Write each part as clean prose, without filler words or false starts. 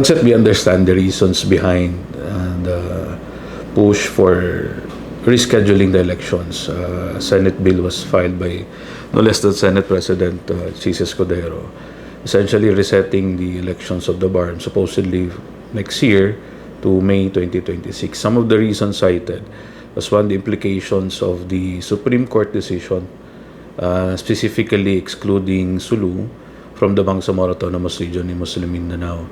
We understand the reasons behind the push for rescheduling the elections. Senate bill was filed by no less than Senate President Chis Escudero, essentially resetting the elections of the BARMM supposedly next year to May 2026. Some of the reasons cited was one, the implications of the Supreme Court decision, specifically excluding Sulu from the Bangsamoro Autonomous Region in Muslim Mindanao.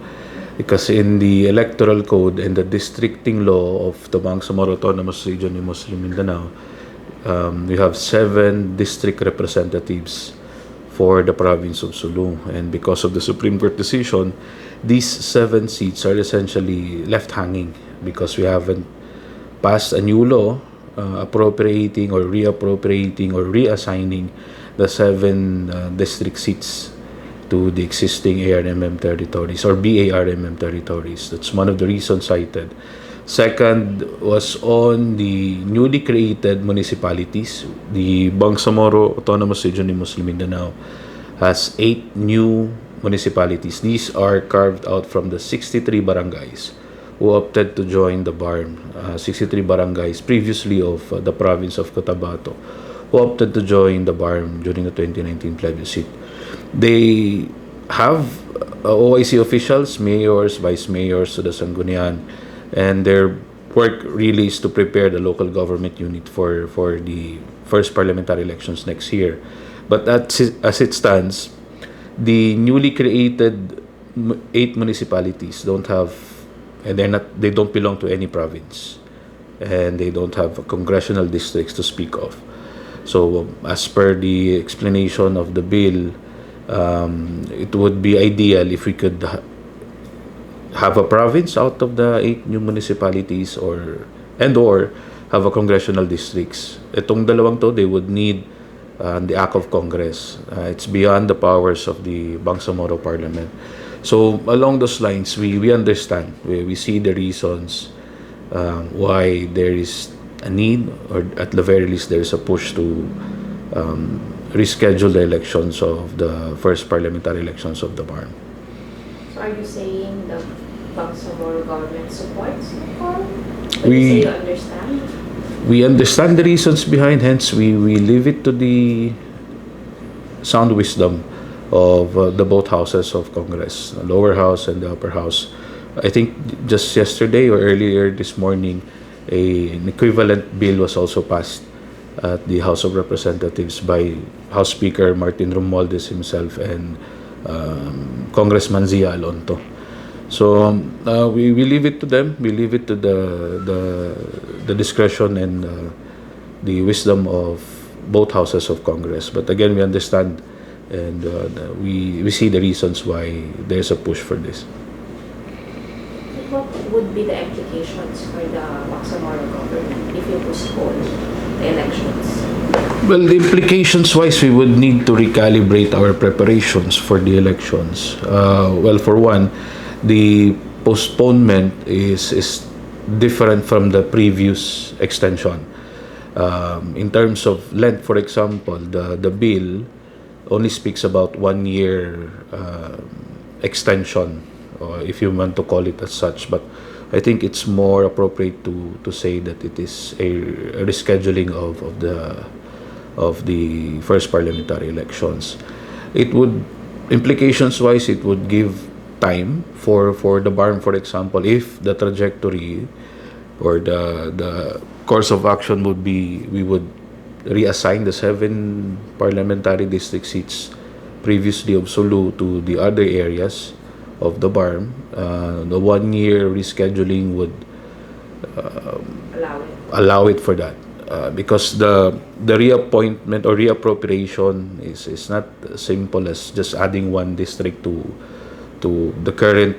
Because in the electoral code and the districting law of the Bangsamoro Autonomous Region in Muslim Mindanao, we have 7 district representatives for the province of Sulu. And because of the Supreme Court decision, these 7 seats are essentially left hanging because we haven't passed a new law appropriating or reappropriating or reassigning the 7 district seats to the existing ARMM territories or BARMM territories. That's one of the reasons cited. Second was on the newly created municipalities. The Bangsamoro Autonomous Region in Muslim Mindanao has 8 new municipalities. These are carved out from the 63 barangays who opted to join the BARMM. 63 barangays previously of the province of Cotabato who opted to join the BARMM during the 2019 plebiscite. They have OIC officials, mayors, vice mayors to the Sangguniang, and their work really is to prepare the local government unit for the first parliamentary elections next year. But as it stands, the newly created 8 municipalities don't have, and they don't belong to any province, and they don't have congressional districts to speak of. So as per the explanation of the bill, it would be ideal if we could have a province out of the 8 new municipalities or have a congressional districts. Itong dalawang to, they would need the act of Congress. It's beyond the powers of the Bangsamoro Parliament. So along those lines, we understand, we see the reasons why there is a need, or at the very least there is a push to reschedule the elections of the first parliamentary elections of the BARMM. So are you saying the Bangsamoro government supports the BARMM? We you understand? We understand the reasons behind, hence we leave it to the sound wisdom of the both houses of Congress, the lower house and the upper house. I think just yesterday or earlier this morning, an equivalent bill was also passed at the House of Representatives by House Speaker Martin Romualdez himself and Congressman Zia Alonto. So we leave it to them. We leave it to the discretion and the wisdom of both houses of Congress. But again, we understand and we see the reasons why there's a push for this. What would be the implications for the Bangsamoro government if you postpone the elections? Well, the implications-wise, we would need to recalibrate our preparations for the elections. Well, for one, the postponement is different from the previous extension. In terms of length, for example, the bill only speaks about 1 year extension, or if you want to call it as such, but I think it's more appropriate to say that it is a rescheduling of the first parliamentary elections. It would, implications wise, it would give time for the BARMM, for example, if the trajectory or the course of action would be, we would reassign the 7 parliamentary district seats previously of Sulu to the other areas of the BARMM. The 1 year rescheduling would allow it for that, because the reappointment or reappropriation is not simple as just adding 1 district to the current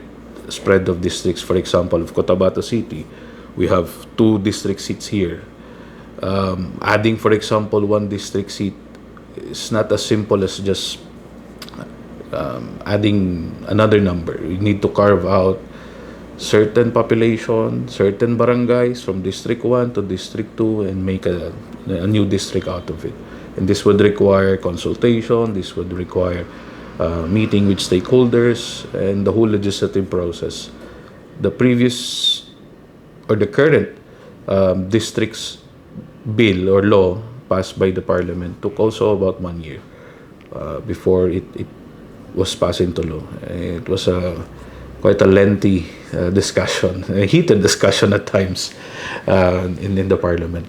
spread of districts. For example, of Cotabato City, we have 2 district seats here. Adding, for example, 1 district seat is not as simple as just adding another number. You need to carve out certain population, certain barangays from District 1 to District 2 and make a new district out of it. And this would require consultation, this would require meeting with stakeholders and the whole legislative process. the previous or the current district's bill or law passed by the parliament took also about 1 year before it was passed into law. It was quite a lengthy discussion, a heated discussion at times in the parliament.